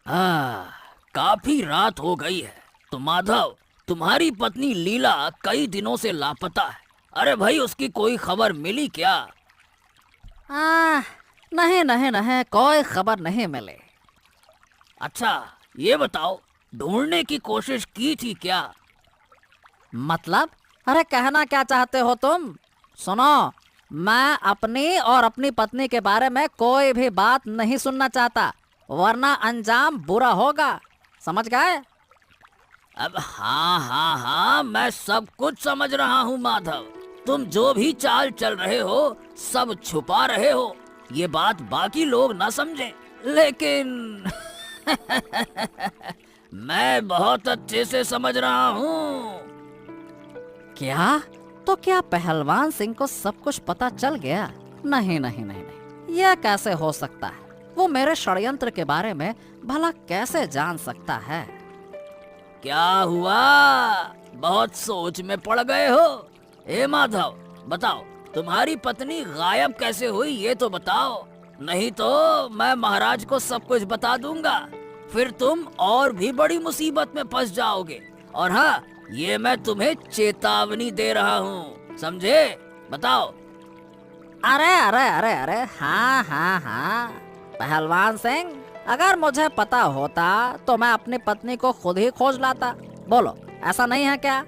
हाँ, काफी रात हो गई है। तो माधव, तुम्हारी पत्नी लीला कई दिनों से लापता है। अरे भाई, उसकी कोई खबर मिली क्या? आ, नहीं नहीं नहीं, कोई खबर नहीं मिली। अच्छा, ये बताओ, ढूंढने की कोशिश की थी क्या? मतलब? अरे कहना क्या चाहते हो तुम? सुनो, मैं अपनी और अपनी पत्नी के बारे में कोई भी बात नहीं सुनना चाहता, वरना अंजाम बुरा होगा। समझ गए? अब हाँ हाँ हाँ, मैं सब कुछ समझ रहा हूँ माधव। तुम जो भी चाल चल रहे हो, सब छुपा रहे हो। ये बात बाकी लोग ना समझे, लेकिन मैं बहुत अच्छे से समझ रहा हूँ। क्या? तो क्या पहलवान सिंह को सब कुछ पता चल गया? नहीं नहीं नहीं नहीं, यह कैसे हो सकता है? वो मेरे षड्यंत्र के बारे में भला कैसे जान सकता है? क्या हुआ? बहुत सोच में पड़ गए हो? हे माधव, बताओ, तुम्हारी पत्नी गायब कैसे हुई, ये तो बताओ। नहीं तो मैं महाराज को सब कुछ बता दूंगा। फिर तुम और भी बड़ी मुसीबत में फंस जाओगे। और हाँ, ये मैं तुम्हें चेतावनी दे रहा हूँ, समझे? बताओ। अरे अरे अरे अरे, हाँ हाँ हाँ, पहलवान सिंह, अगर मुझे पता होता तो मैं अपनी पत्नी को खुद ही खोज लाता। बोलो, ऐसा नहीं है क्या?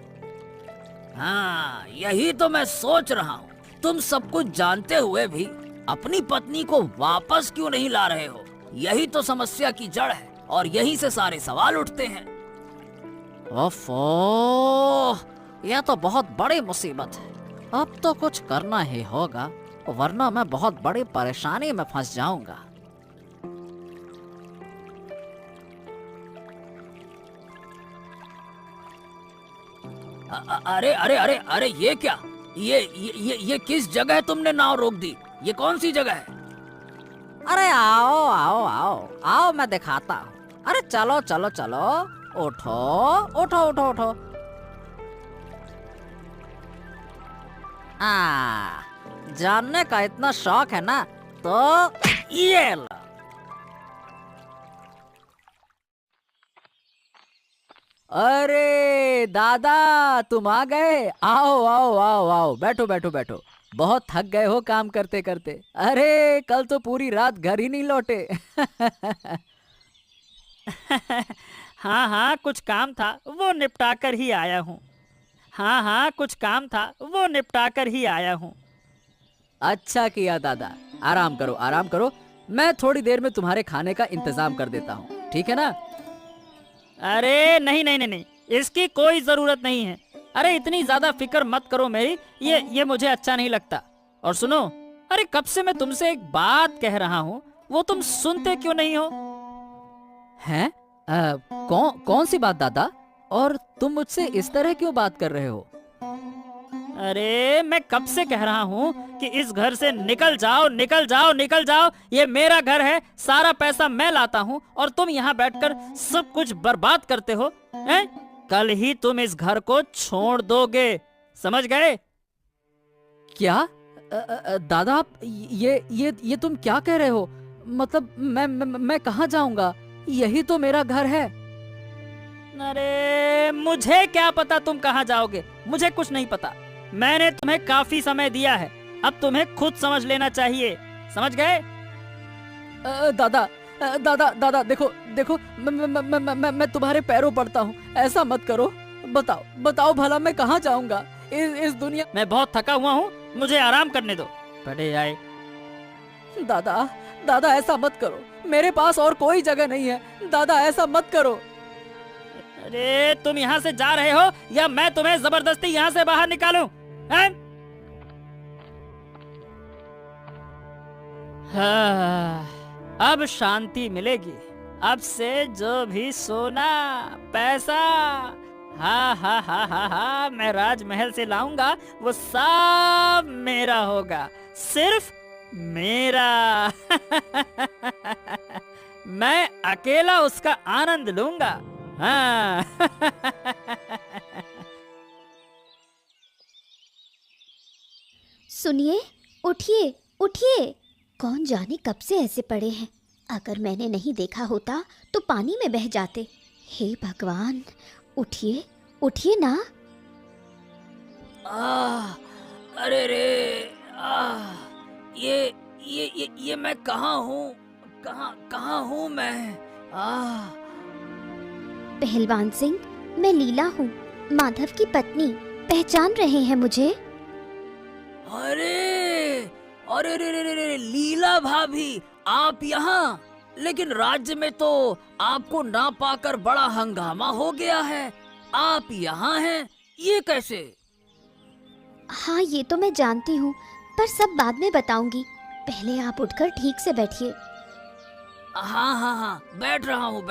हाँ, यही तो मैं सोच रहा हूँ। तुम सब कुछ जानते हुए भी अपनी पत्नी को वापस क्यों नहीं ला रहे हो? यही तो समस्या की जड़ है, और यही से सारे सवाल उठते हैं। ओफो, यह तो बहुत बड़ी मुसीबत है। अब तो कुछ करना ही होगा, वरना मैं बहुत बड़ी परेशानी में फंस जाऊंगा। अरे अरे अरे अरे, ये क्या? ये किस जगह तुमने नाव रोक दी? ये कौन सी जगह है? अरे आओ आओ आओ आओ, मैं दिखाता हूँ। अरे चलो चलो चलो, उठो उठो उठो उठो। जानने का इतना शौक है ना, तो ये लो। अरे दादा, तुम आ गए। आओ आओ आओ आओ, बैठो बैठो बैठो। बहुत थक गए हो काम करते करते। अरे कल तो पूरी रात घर ही नहीं लौटे। हाँ हाँ, कुछ काम था, वो निपटा कर ही आया हूँ। हाँ हाँ, कुछ काम था, वो निपटा कर ही आया हूँ। अच्छा किया दादा, आराम करो आराम करो। मैं थोड़ी देर में तुम्हारे खाने का इंतजाम कर देता हूँ, ठीक है ना? अरे नहीं नहीं नहीं नहीं, इसकी कोई ज़रूरत नहीं है। अरे इतनी ज़्यादा फिक्र मत करो मेरी, ये मुझे अच्छा नहीं लगता। और सुनो, अरे कब से मैं तुमसे एक बात कह रहा हूँ, वो तुम सुनते क्यों नहीं हो? हैं? कौन सी बात दादा? और तुम मुझसे इस तरह क्यों बात कर रहे हो? अरे मैं कब से कह रहा हूँ कि इस घर से निकल जाओ निकल जाओ निकल जाओ, ये मेरा घर है, सारा पैसा मैं लाता हूँ, और तुम यहाँ बैठकर सब कुछ बर्बाद करते हो। हैं? कल ही तुम इस घर को छोड़ दोगे, समझ गए? क्या? दादा, आप ये तुम क्या कह रहे हो? मतलब मैं कहाँ जाऊंगा? यही तो मेरा घर है। अरे मुझे क्या पता तुम कहाँ जाओगे, मुझे कुछ नहीं पता। मैंने तुम्हें काफी समय दिया है, अब तुम्हें खुद समझ लेना चाहिए, समझ गए? दादा, दादा दादा, देखो देखो, मैं तुम्हारे पैरों पड़ता हूँ, ऐसा मत करो। बताओ बताओ भला, मैं कहाँ जाऊंगा इस दुनिया? मैं बहुत थका हुआ हूँ, मुझे आराम करने दो। बड़े आए। दादा दादा, ऐसा मत करो, मेरे पास और कोई जगह नहीं है। दादा ऐसा मत करो। अरे तुम यहाँ से जा रहे हो या मैं तुम्हें जबरदस्ती यहाँ से बाहर निकालूं? हैं? हाँ, अब शांति मिलेगी। अब से जो भी सोना पैसा, हाँ हाँ हाँ हाँ हाँ, मैं राजमहल से लाऊंगा, वो सब मेरा होगा, सिर्फ मेरा। मैं अकेला उसका आनंद लूंगा। हाँ। सुनिए, उठिए उठिए, कौन जाने कब से ऐसे पड़े हैं। अगर मैंने नहीं देखा होता तो पानी में बह जाते। हे भगवान, उठिए, उठिए ना। अरे रे, ये मैं कहाँ हूँ? कहाँ हूँ मैं? पहलवान सिंह, मैं लीला हूँ, माधव की पत्नी। पहचान रहे हैं मुझे? अरे अरे रे, लीला भाभी, आप यहाँ? लेकिन राज्य में तो आपको ना पाकर बड़ा हंगामा हो गया है। आप यहाँ हैं, ये कैसे? हाँ, ये तो मैं जानती हूँ, पर सब बाद में बताऊंगी। पहले आप उठकर ठीक से बैठिए। हाँ, बैठ रहा हूँ।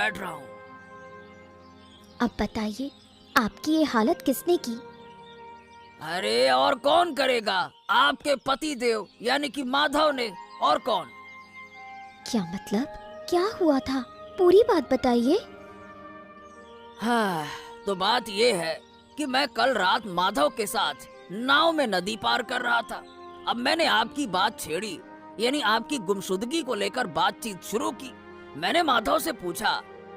अब बताइए, आपकी ये हालत किसने की? अरे और कौन करेगा? आपके पति देव यानी कि माधव ने। और कौन? क्या मतलब? क्या हुआ था? पूरी बात बताइए। हाँ, तो बात ये है कि मैं कल रात माधव के साथ नाव में नदी पार कर रहा था। अब मैंने आपकी बात छेड़ी, यानी आपकी गुमशुदगी को लेकर बातचीत शुरू की। मैंने माधव से पूछा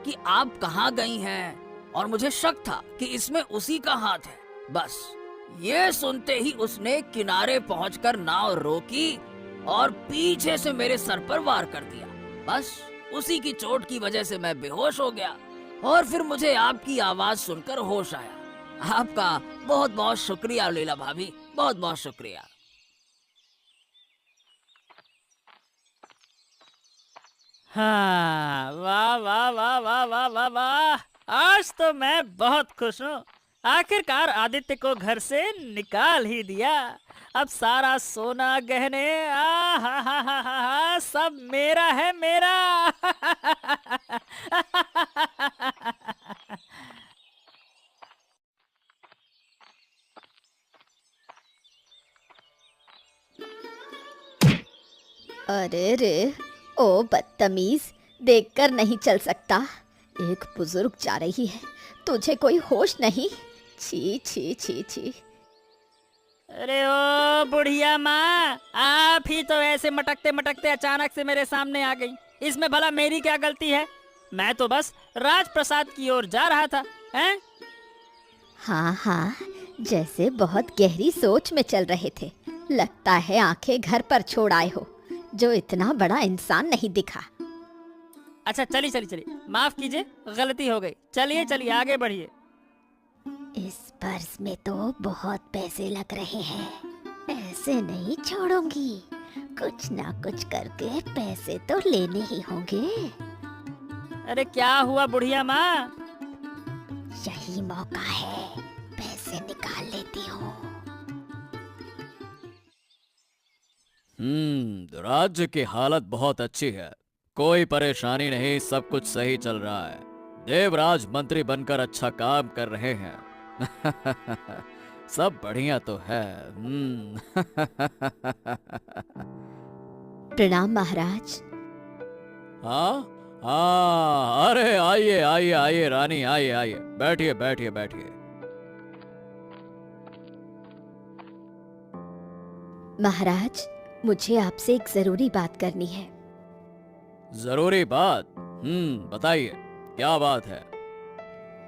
कि आप कहाँ गई हैं, और मुझे शक था कि इसमें उसी का हाथ है। बस ये सुनते ही उसने किनारे पहुंचकर नाव रोकी और पीछे से मेरे सर पर वार कर दिया। बस उसी की चोट की वजह से मैं बेहोश हो गया, और फिर मुझे आपकी आवाज सुनकर होश आया। आपका बहुत बहुत शुक्रिया लीला भाभी, बहुत बहुत शुक्रिया। हाँ, वाह वाह वाह वाह वाह वाह वाह, आज तो मैं बहुत खुश हूँ। आखिरकार आदित्य को घर से निकाल ही दिया। अब सारा सोना गहने हा, सब मेरा है, मेरा। अरे रे, ओ बदतमीज, देखकर नहीं चल सकता। एक बुजुर्ग जा रही है, तुझे कोई होश नहीं? छी छी छी छी। अरे ओ बुढ़िया माँ, आप ही तो ऐसे मटकते मटकते अचानक से मेरे सामने आ गई। इसमें भला मेरी क्या गलती है? मैं तो बस राजप्रसाद की ओर जा रहा था। हैं? हाँ हाँ, जैसे बहुत गहरी सोच में चल रहे थे। लगता है आंखें घर पर छोड़ आए हो, जो इतना बड़ा इंसान नहीं दिखा। अच्छा, चलिए, माफ कीजिए, गलती हो गई। चलिए आगे बढ़िए। इस पर्स में तो बहुत पैसे लग रहे हैं, ऐसे नहीं छोड़ूंगी। कुछ ना कुछ करके पैसे तो लेने ही होंगे। अरे क्या हुआ बुढ़िया माँ? यही मौका है, पैसे निकाल लेती हूँ। राज्य की हालत बहुत अच्छी है, कोई परेशानी नहीं, सब कुछ सही चल रहा है। देवराज मंत्री बनकर अच्छा काम कर रहे हैं। सब बढ़िया तो है। प्रणाम महाराज। हाँ हाँ, अरे आइए रानी, आइए, बैठिए। महाराज, मुझे आपसे एक जरूरी बात करनी है। जरूरी बात? बताइए, क्या बात है?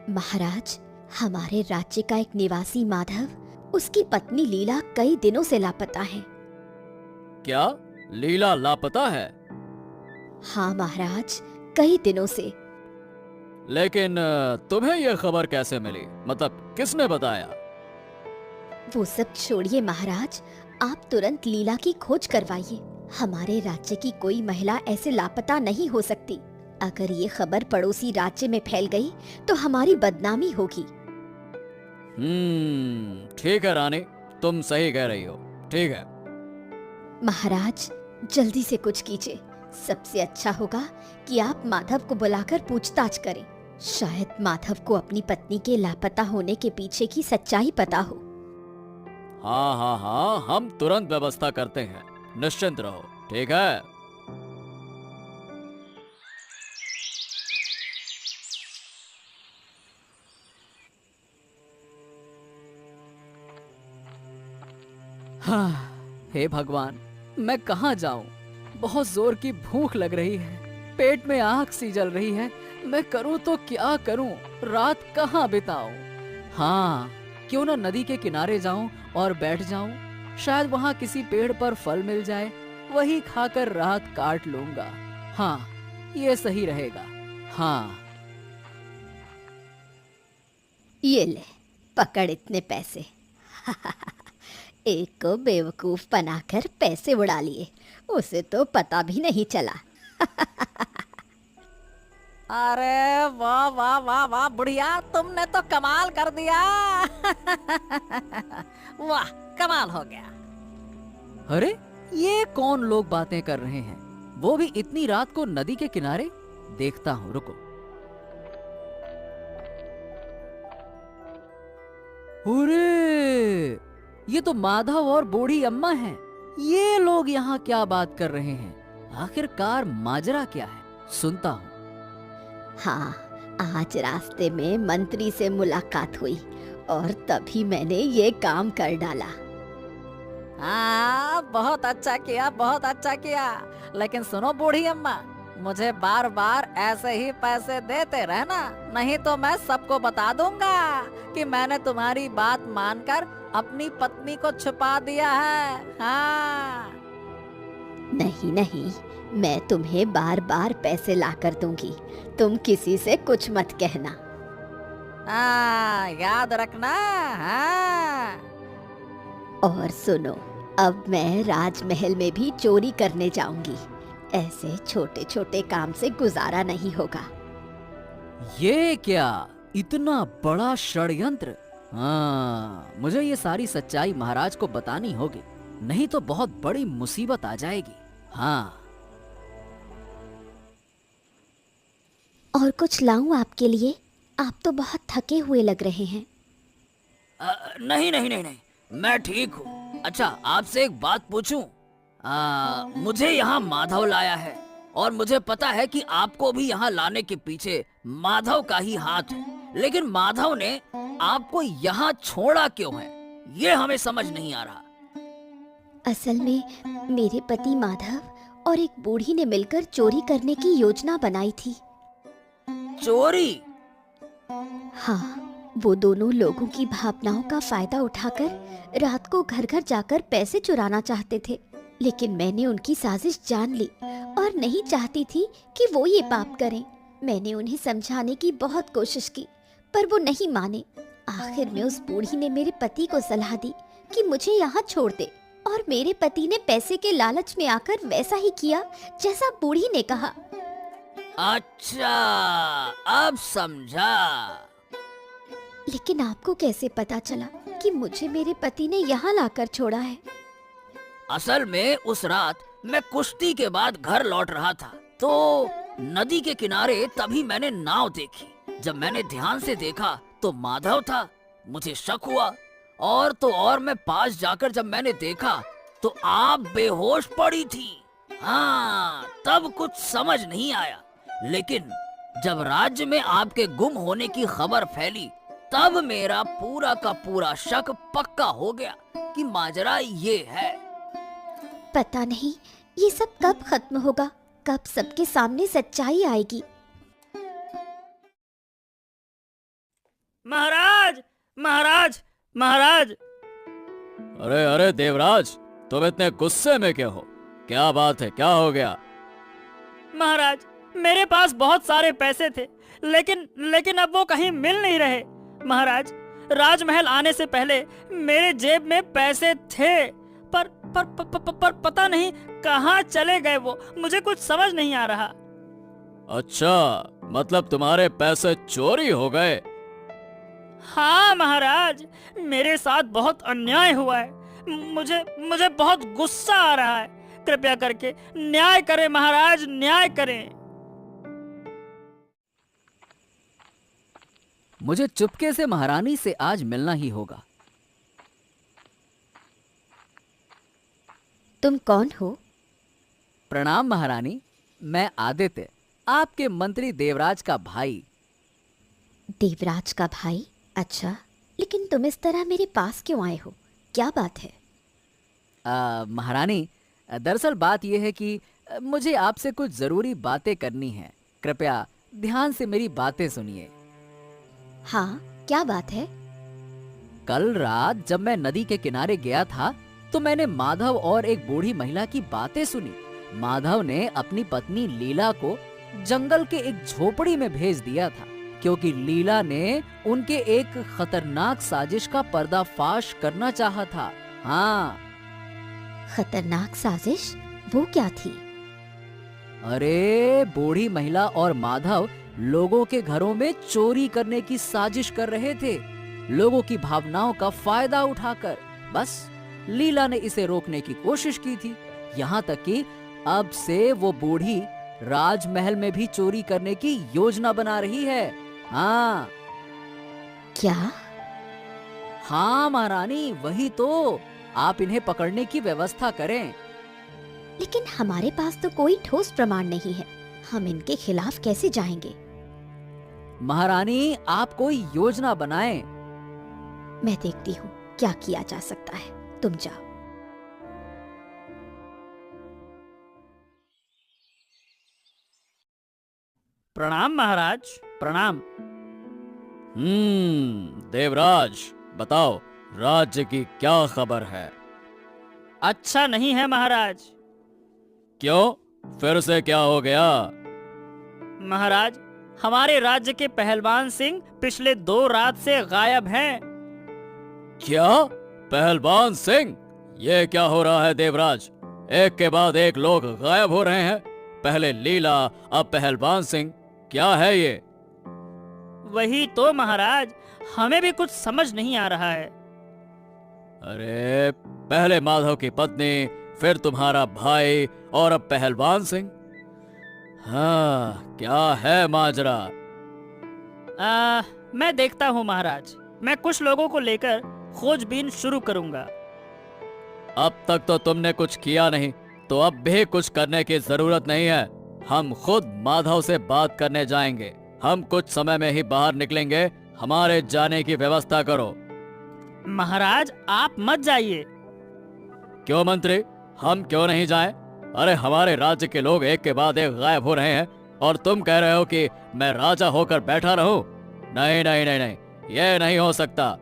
महाराज, हमारे राज्य का एक निवासी माधव, उसकी पत्नी लीला कई दिनों से लापता है। क्या लीला लापता है? हाँ महाराज, कई दिनों से। लेकिन तुम्हें यह खबर कैसे मिली? मतलब किसने बताया? वो सब छोड़िए महाराज, आप तुरंत लीला की खोज करवाइए। हमारे राज्य की कोई महिला ऐसे लापता नहीं हो सकती। अगर ये खबर पड़ोसी राज्य में फैल गई तो हमारी बदनामी होगी। ठीक है रानी, तुम सही कह रही हो। ठीक है महाराज, जल्दी से कुछ कीजिए। सबसे अच्छा होगा कि आप माधव को बुलाकर पूछताछ करें। शायद माधव को अपनी पत्नी के लापता होने के पीछे की सच्चाई पता हो। हाँ, हम तुरंत व्यवस्था करते हैं, निश्चिंत रहो। ठीक है। हाँ, हे भगवान, मैं कहाँ जाऊं? बहुत जोर की भूख लग रही है। पेट में आग सी जल रही है। मैं करूं तो क्या करूं, रात कहाँ बिताऊं? हाँ, क्यों ना नदी के किनारे जाऊं और बैठ जाऊं। शायद वहाँ किसी पेड़ पर फल मिल जाए, वही खाकर रात काट लूंगा। हाँ, ये सही रहेगा। हाँ। ये ले, पकड़ इतने पैसे। एक को बेवकूफ बनाकर पैसे उड़ा लिए, उसे तो पता भी नहीं चला। अरे वाह वाह वाह वाह बुढ़िया, तुमने तो कमाल कर दिया। वाह, कमाल हो गया। अरे ये कौन लोग बातें कर रहे हैं, वो भी इतनी रात को नदी के किनारे? देखता हूँ, रुको। अरे ये तो माधव और बूढ़ी अम्मा हैं। ये लोग यहाँ क्या बात कर रहे हैं? आखिरकार माजरा क्या है? सुनता हूँ। हाँ, आज रास्ते में मंत्री से मुलाकात हुई और तभी मैंने ये काम कर डाला। हाँ, बहुत अच्छा किया, बहुत अच्छा किया। लेकिन सुनो बूढ़ी अम्मा, मुझे बार बार ऐसे ही पैसे देते रहना, नहीं तो मैं सबको बता दूंगा कि मैंने तुम्हारी बात मानकर अपनी पत्नी को छुपा दिया है। हाँ। नहीं नहीं, मैं तुम्हें बार बार पैसे ला कर दूंगी, तुम किसी से कुछ मत कहना। हाँ, याद रखना। हाँ। और सुनो, अब मैं राजमहल में भी चोरी करने जाऊंगी। ऐसे छोटे छोटे काम से गुजारा नहीं होगा। ये क्या, इतना बड़ा षड्यंत्र? हाँ, मुझे ये सारी सच्चाई महाराज को बतानी होगी, नहीं तो बहुत बड़ी मुसीबत आ जाएगी। हाँ। और कुछ लाऊं आपके लिए? आप तो बहुत थके हुए लग रहे हैं। नहीं नहीं नहीं नहीं, मैं ठीक हूँ। अच्छा, आपसे एक बात पूछूं? मुझे यहाँ माधव लाया है और मुझे पता है कि आपको भी यहाँ लाने के पीछे माधव का ही हाथ है, लेकिन माधव ने आपको यहाँ छोड़ा क्यों है, ये हमें समझ नहीं आ रहा। असल में मेरे पति माधव और एक बूढ़ी ने मिलकर चोरी करने की योजना बनाई थी। चोरी? हाँ, वो दोनों लोगों की भावनाओं का फायदा उठाकर रात को घर घर जाकर पैसे चुराना चाहते थे, लेकिन मैंने उनकी साजिश जान ली और नहीं चाहती थी कि वो ये पाप करें। मैंने उन्हें समझाने की बहुत कोशिश की, पर वो नहीं माने। आखिर में उस बूढ़ी ने मेरे पति को सलाह दी कि मुझे यहाँ छोड़ दे, और मेरे पति ने पैसे के लालच में आकर वैसा ही किया जैसा बूढ़ी ने कहा। अच्छा, अब समझा। लेकिन आपको कैसे पता चला कि मुझे मेरे पति ने यहाँ लाकर छोड़ा है? असल में उस रात मैं कुश्ती के बाद घर लौट रहा था, तो नदी के किनारे तभी मैंने नाव देखी। जब मैंने ध्यान से देखा तो माधव था। मुझे शक हुआ, और तो और मैं पास जाकर जब मैंने देखा तो आप बेहोश पड़ी थी। हाँ, तब कुछ समझ नहीं आया, लेकिन जब राज्य में आपके गुम होने की खबर फैली तब मेरा पूरा का पूरा शक पक्का हो गया कि माजरा ये है। पता नहीं ये सब कब खत्म होगा, कब सबके सामने सच्चाई आएगी। महाराज, महाराज, महाराज। अरे अरे देवराज, तुम इतने गुस्से में क्यों हो? क्या बात है, क्या हो गया? महाराज, मेरे पास बहुत सारे पैसे थे, लेकिन अब वो कहीं मिल नहीं रहे। महाराज, राजमहल आने से पहले मेरे जेब में पैसे थे, पर पता नहीं कहाँ चले गए वो, मुझे कुछ समझ नहीं आ रहा। अच्छा, मतलब तुम्हारे पैसे चोरी हो गए? हाँ महाराज, मेरे साथ बहुत अन्याय हुआ है। मुझे बहुत गुस्सा आ रहा है। कृपया करके न्याय करें महाराज, न्याय करें। मुझे चुपके से महारानी से आज मिलना ही होगा। तुम कौन हो? प्रणाम महारानी, मैं आदित्य, आपके मंत्री देवराज का भाई। देवराज का भाई? अच्छा, लेकिन तुम इस तरह मेरे पास क्यों आए हो? क्या बात है? महारानी, दरअसल बात यह है कि मुझे आपसे कुछ जरूरी बातें करनी है। कृपया ध्यान से मेरी बातें सुनिए। हाँ, क्या बात है? कल रात जब मैं नदी के किनारे गया था तो मैंने माधव और एक बूढ़ी महिला की बातें सुनी। माधव ने अपनी पत्नी लीला को जंगल के एक झोपड़ी में भेज दिया था क्योंकि लीला ने उनके एक खतरनाक साजिश का पर्दाफाश करना चाहा था। हाँ, खतरनाक साजिश? वो क्या थी? अरे बूढ़ी महिला और माधव लोगों के घरों में चोरी करने की साजिश कर रहे थे, लोगों की भावनाओं का फायदा उठाकर। बस लीला ने इसे रोकने की कोशिश की थी, यहाँ तक कि अब से वो बूढ़ी राजमहल में भी चोरी करने की योजना बना रही है। हाँ क्या? हाँ महारानी, वही तो। आप इन्हें पकड़ने की व्यवस्था करें। लेकिन हमारे पास तो कोई ठोस प्रमाण नहीं है, हम इनके खिलाफ कैसे जाएंगे? महारानी, आप कोई योजना बनाएं। मैं देखती हूँ क्या किया जा सकता है, तुम जाओ। प्रणाम महाराज, प्रणाम। देवराज, बताओ राज्य की क्या खबर है? अच्छा नहीं है महाराज। क्यों, फिर से क्या हो गया? महाराज, हमारे राज्य के पहलवान सिंह पिछले 2 रात से गायब हैं। क्या? पहलवान सिंह? ये क्या हो रहा है देवराज? एक के बाद एक लोग गायब हो रहे हैं। पहले लीला, अब पहलवान सिंह। क्या है ये? वही तो महाराज, हमें भी कुछ समझ नहीं आ रहा है। अरे, पहले माधव की पत्नी, फिर तुम्हारा भाई और अब पहलवान सिंह। हाँ, क्या है माजरा? मैं देखता हूँ महाराज। मैं कुछ लोगों को लेकर खोजबीन शुरू करूंगा। अब तक तो तुमने कुछ किया नहीं, तो अब भी कुछ करने की जरूरत नहीं है। हम खुद माधव से बात करने जाएंगे। हम कुछ समय में ही बाहर निकलेंगे। हमारे जाने की व्यवस्था करो। महाराज, आप मत जाइए। क्यों मंत्री, हम क्यों नहीं जाएं? अरे, हमारे राज्य के लोग एक के बाद एक गायब हो रहे हैं और तुम कह रहे हो कि मैं राजा होकर बैठा रहूं? नहीं नहीं नहीं नहीं, ये नहीं हो सकता।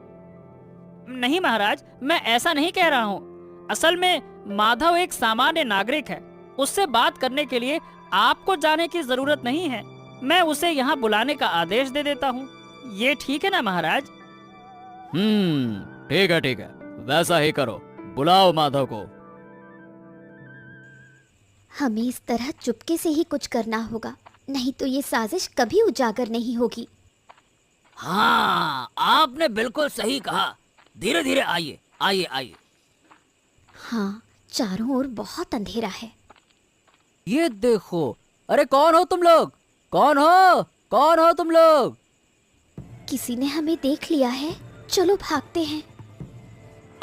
नहीं महाराज, मैं ऐसा नहीं कह रहा हूँ। असल में माधव एक सामान्य नागरिक है। उससे बात करने के लिए आपको जाने की जरूरत नहीं है। मैं उसे यहाँ बुलाने का आदेश दे देता हूँ। ये ठीक है ना महाराज? ठीक है ठीक है, वैसा ही करो। बुलाओ माधव को। हमें इस तरह चुपके से ही कुछ करना होगा, नहीं तो ये साजिश कभी उजागर नहीं होगी। हाँ, आपने बिल्कुल सही कहा। धीरे धीरे आइए, आइए आइए। हाँ, चारों ओर बहुत अंधेरा है। ये देखो। अरे कौन हो तुम लोग? कौन हो? कौन हो तुम लोग? किसी ने हमें देख लिया है, चलो भागते हैं।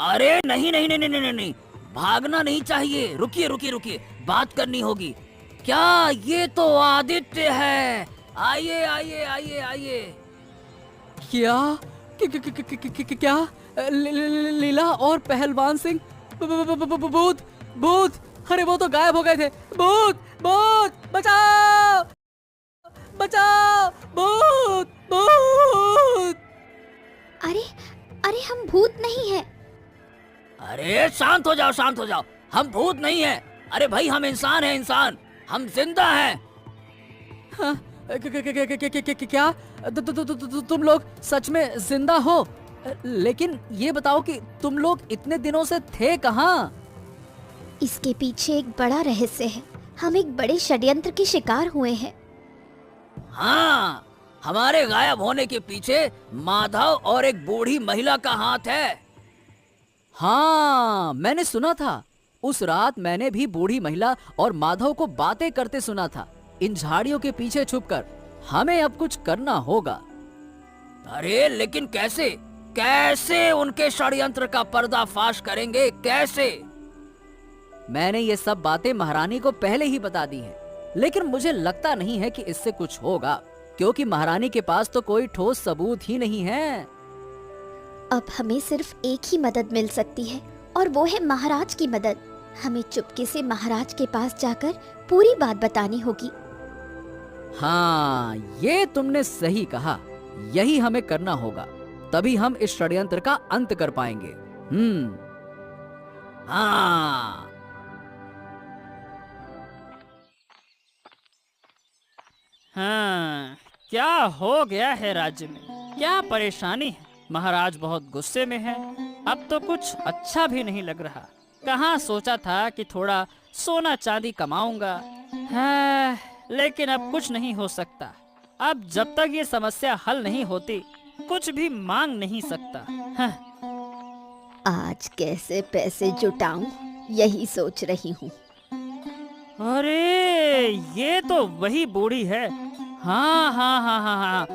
अरे नहीं नहीं नहीं नहीं नहीं नहीं, भागना नहीं चाहिए। रुकिए रुकिए रुकिए, बात करनी होगी। क्या? ये तो आदित्य है। आइए आइए आइए आइए। क्या? क्या? लीला और पहलवान सिंह? भूत! भूत! अरे वो तो गायब हो गए थे। भूत! भूत! बचाओ! बचाओ! भूत! भूत! अरे अरे, हम भूत नहीं हैं। अरे शांत हो जाओ, शांत हो जाओ। हम भूत नहीं हैं। अरे भाई, हम इंसान हैं, इंसान। हम जिंदा हैं। हाँ, क्या? तुम लोग सच में जिंदा हो? लेकिन ये बताओ कि तुम लोग इतने दिनों से थे कहाँ? इसके पीछे एक बड़ा रहस्य है। हम एक बड़े षड्यंत्र के शिकार हुए हैं। हाँ, हमारे गायब होने के पीछे माधव और एक बूढ़ी महिला का हाथ है। हाँ, मैंने सुना था। उस रात मैंने भी बूढ़ी महिला और माधव को बातें करते सुना था, इन झाड़ियों के पीछे छुपकर। हमें अब कुछ करना होगा। अरे लेकिन कैसे? कैसे उनके षड्यंत्र का पर्दाफाश करेंगे? कैसे? मैंने ये सब बातें महारानी को पहले ही बता दी हैं, लेकिन मुझे लगता नहीं है कि इससे कुछ होगा, क्योंकि महारानी के पास तो कोई ठोस सबूत ही नहीं है। अब हमें सिर्फ एक ही मदद मिल सकती है, और वो है महाराज की मदद। हमें चुपके से महाराज के पास जाकर पूरी बात बतानी होगी। हाँ, ये तुमने सही कहा। यही हमें करना होगा, तभी हम इस षड्यंत्र का अंत कर पाएंगे। हाँ। हाँ, क्या हो गया है राज्य में? क्या परेशानी है? महाराज बहुत गुस्से में है। अब तो कुछ अच्छा भी नहीं लग रहा। कहाँ सोचा था कि थोड़ा सोना चांदी कमाऊंगा। हाँ, लेकिन अब कुछ नहीं हो सकता। अब जब तक ये समस्या हल नहीं होती, कुछ भी मांग नहीं सकता। हाँ। आज कैसे पैसे जुटाऊं, यही सोच रही हूँ। अरे, ये तो वही बूढ़ी है। हाँ हाँ हाँ हाँ हाँ,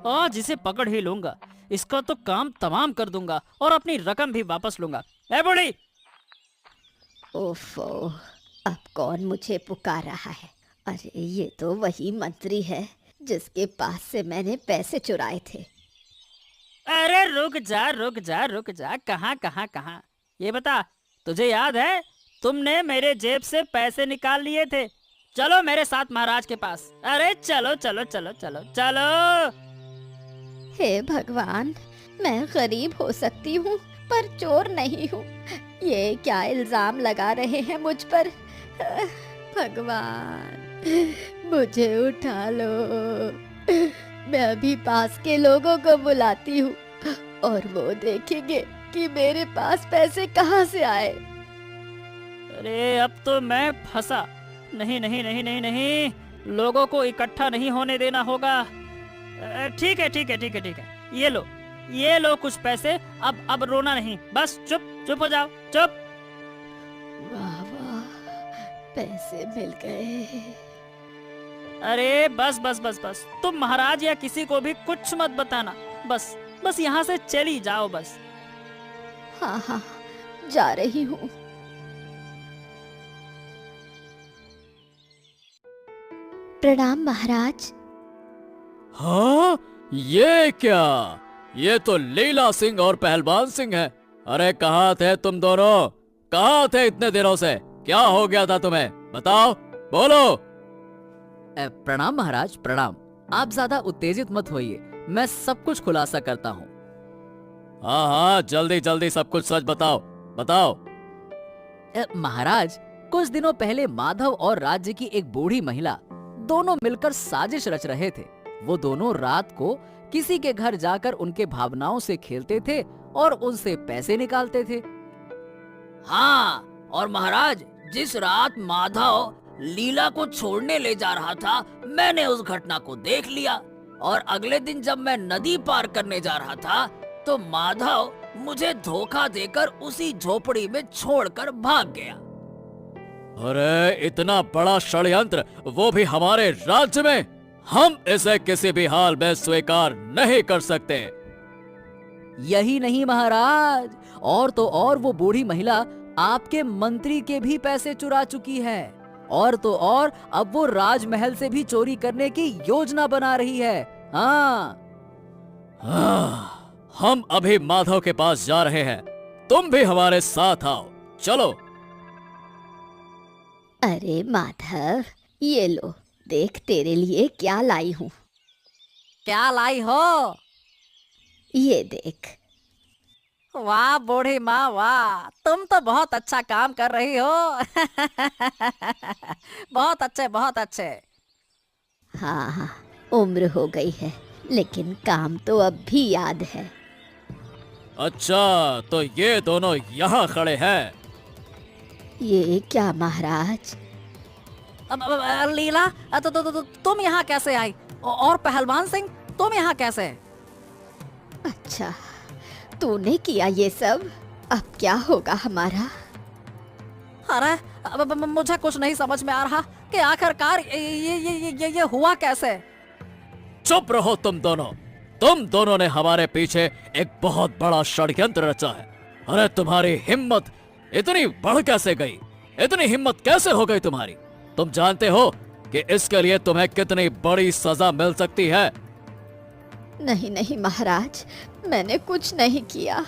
आज इसे पकड़ ही लूंगा। इसका तो काम तमाम कर दूंगा और अपनी रकम भी वापस लूंगा। ए बूढ़ी! ओफो, अब कौन मुझे पुकार रहा है? अरे ये तो वही मंत्री है जिसके पास से मैंने पैसे चुराए थे। अरे रुक जा रुक जा रुक जा, कहाँ कहाँ कहाँ? ये बता, तुझे याद है तुमने मेरे जेब से पैसे निकाल लिए थे? चलो मेरे साथ महाराज के पास। अरे चलो चलो चलो चलो चलो। हे भगवान, मैं गरीब हो सकती हूँ पर चोर नहीं हूँ। ये क्या इल्जाम लगा रहे हैं मुझ पर? भगवान, मुझे उठा लो। मैं अभी पास के लोगों को बुलाती हूँ और वो देखेंगे कि मेरे पास पैसे कहाँ से आए। अरे अब तो मैं फंसा। नहीं नहीं नहीं नहीं नहीं, लोगों को इकट्ठा नहीं होने देना होगा। ठीक है ठीक है ठीक है ठीक है, ये लो कुछ पैसे। अब रोना नहीं, बस चुप चुप हो जाओ, चुप। वाह वाह, पैसे मिल गए। अरे बस बस बस बस, तुम महाराज या किसी को भी कुछ मत बताना। बस बस यहाँ से चली जाओ बस। हाँ हाँ, जा रही हूँ। प्रणाम महाराज। हाँ, ये क्या? ये तो लीला सिंह और पहलवान सिंह है। अरे कहाँ थे तुम दोनों? कहाँ थे इतने दिनों से? क्या हो गया था तुम्हें? बताओ, बोलो। प्रणाम महाराज, प्रणाम। आप ज्यादा उत्तेजित मत होइए, मैं सब कुछ खुलासा करता हूँ। हाँ हाँ, जल्दी जल्दी सब कुछ सच बताओ, बताओ। महाराज, कुछ दिनों पहले माधव और राज्य की एक बूढ़ी महिला दोनों मिलकर साजिश रच रहे थे। वो दोनों रात को किसी के घर जाकर उनके भावनाओं से खेलते थे और उनसे पैसे निकालते थे। हाँ, और महाराज, जिस रात माधव लीला को छोड़ने ले जा रहा था, मैंने उस घटना को देख लिया। और अगले दिन जब मैं नदी पार करने जा रहा था, तो माधव मुझे धोखा देकर उसी झोपड़ी में छोड़कर भाग गया। अरे इतना बड़ा षड्यंत्र, वो भी हमारे राज्य में! हम इसे किसी भी हाल में स्वीकार नहीं कर सकते। यही नहीं महाराज, और तो और वो बूढ़ी महिला आपके मंत्री के भी पैसे चुरा चुकी है। और तो और अब वो राजमहल से भी चोरी करने की योजना बना रही है। हाँ, हम अभी माधव के पास जा रहे हैं, तुम भी हमारे साथ आओ, चलो। अरे माधव, ये लो, देख तेरे लिए क्या लाई हूँ। क्या लाई हो? ये देख। वाह बूढ़ी माँ, वाह, तुम तो बहुत अच्छा काम कर रही हो। बहुत अच्छे, बहुत अच्छे। हाँ हाँ, उम्र हो गई है, लेकिन काम तो अब भी याद है। अच्छा, तो ये दोनों यहाँ खड़े हैं। ये क्या महाराज? लीला, तुम यहाँ कैसे आई? और पहलवान सिंह, तुम यहाँ कैसे? अच्छा, तूने किया ये सब? अब क्या होगा हमारा? अरे मुझे कुछ नहीं समझ में आ रहा कि आखिरकार ये हुआ कैसे? चुप रहो तुम दोनों ने हमारे पीछे एक बहुत बड़ा षड्यंत्र रचा है। अरे तुम्हारी हिम्मत इतनी बढ़ कैसे गई? इतनी हिम्मत कैसे हो गई तुम्हारी? तुम जानते हो कि इसके लिए तुम्हें कितनी बड़ी सजा मिल सकती है? नहीं नहीं महाराज, मैंने कुछ नहीं किया।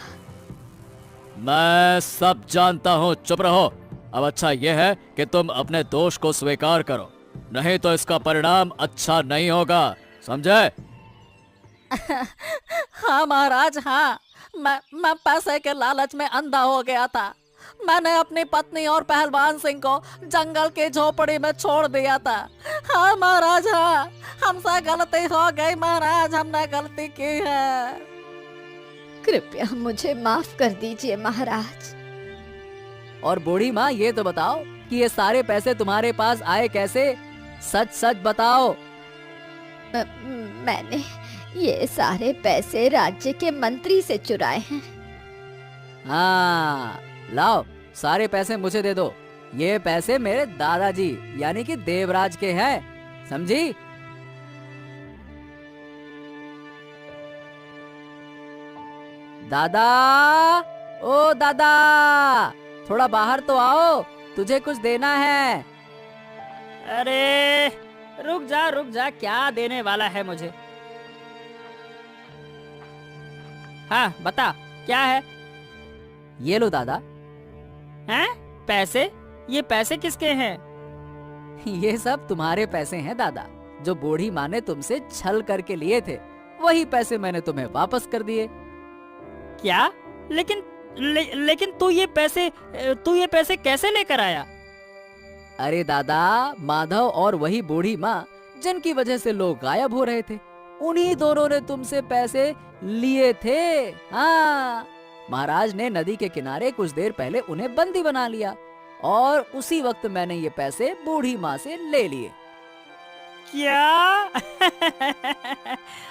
मैं सब जानता हूँ, चुप रहो। अब अच्छा यह है कि तुम अपने दोष को स्वीकार करो, नहीं तो इसका परिणाम अच्छा नहीं होगा, समझे? हाँ महाराज, हाँ। मैं पैसे के लालच में अंधा हो गया था। मैंने अपनी पत्नी और पहलवान सिंह को जंगल की झोपड़ी में छोड़ दिया था। हाँ महाराज, हाँ, हमसे गलती हो गई महाराज, हमने गलती की है। कृपया मुझे माफ कर दीजिए महाराज। और बूढ़ी माँ, ये तो बताओ कि ये सारे पैसे तुम्हारे पास आए कैसे? सच सच बताओ। मैंने ये सारे पैसे राज्य के मंत्री से चुराए हैं। हाँ, लाओ सारे पैसे मुझे दे दो। ये पैसे मेरे दादाजी यानी कि देवराज के हैं, समझी? दादा, ओ दादा, थोड़ा बाहर तो आओ, तुझे कुछ देना है। अरे रुक जा, क्या देने वाला है मुझे? हाँ बता, क्या है? ये लो दादा। हैं? पैसे? ये पैसे किसके हैं? ये सब तुम्हारे पैसे हैं दादा, जो बूढ़ी माँ ने तुमसे छल करके लिए थे। वही पैसे मैंने तुम्हें वापस कर दिए। क्या? लेकिन तू ये पैसे कैसे लेकर आया? अरे दादा, माधव और वही बूढ़ी माँ जिनकी वजह से लोग गायब हो रहे थे, उन्हीं दोनों ने तुमसे पैसे लिए थे। हाँ, महाराज ने नदी के किनारे कुछ देर पहले उन्हें बंदी बना लिया और उसी वक्त मैंने ये पैसे बूढ़ी माँ से ले लिए। क्या?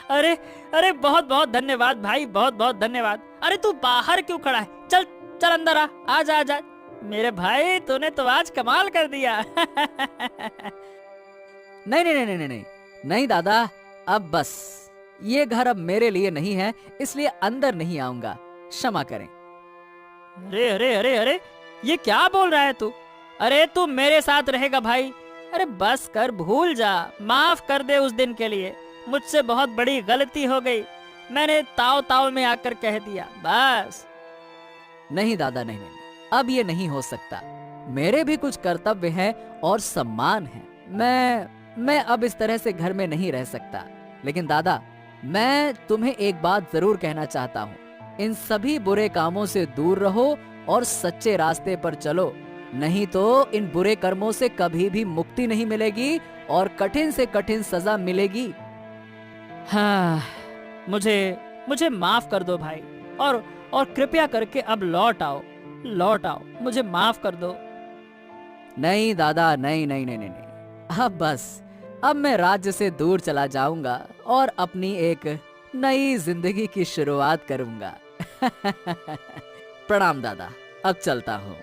अरे बहुत बहुत धन्यवाद भाई, बहुत बहुत धन्यवाद। अरे तू बाहर क्यों खड़ा है? चल चल अंदर आ जा। मेरे भाई, तूने तो आज कमाल कर दिया। नहीं दादा, अब बस, ये घर अब मेरे लिए नहीं है, इसलिए अंदर नहीं आऊंगा, क्षमा करें। अरे ये क्या बोल रहा है तू? अरे तू मेरे साथ रहेगा भाई। अरे बस कर, भूल जा, माफ कर दे उस दिन के लिए। मुझसे बहुत बड़ी गलती हो गई, मैंने ताव में आकर कह दिया, बस। नहीं दादा, नहीं, अब ये नहीं हो सकता। मेरे भी कुछ कर्तव्य हैं और सम्मान है। मैं अब इस तरह से घर में नहीं रह सकता। लेकिन दादा, मैं तुम्हें एक बात जरूर कहना चाहता हूँ, इन सभी बुरे कामों से दूर रहो और सच्चे रास्ते पर चलो, नहीं तो इन बुरे कर्मों से कभी भी मुक्ति नहीं मिलेगी और कठिन से कठिन सजा मिलेगी। हाँ, मुझे माफ कर दो भाई, और कृपया करके अब लौट आओ, मुझे माफ कर दो। नहीं दादा, नहीं, अब बस, अब मैं राज्य से दूर चला जाऊंगा और अपनी एक नई जिंदगी की शुरुआत करूंगा। प्रणाम दादा, अब चलता हूँ।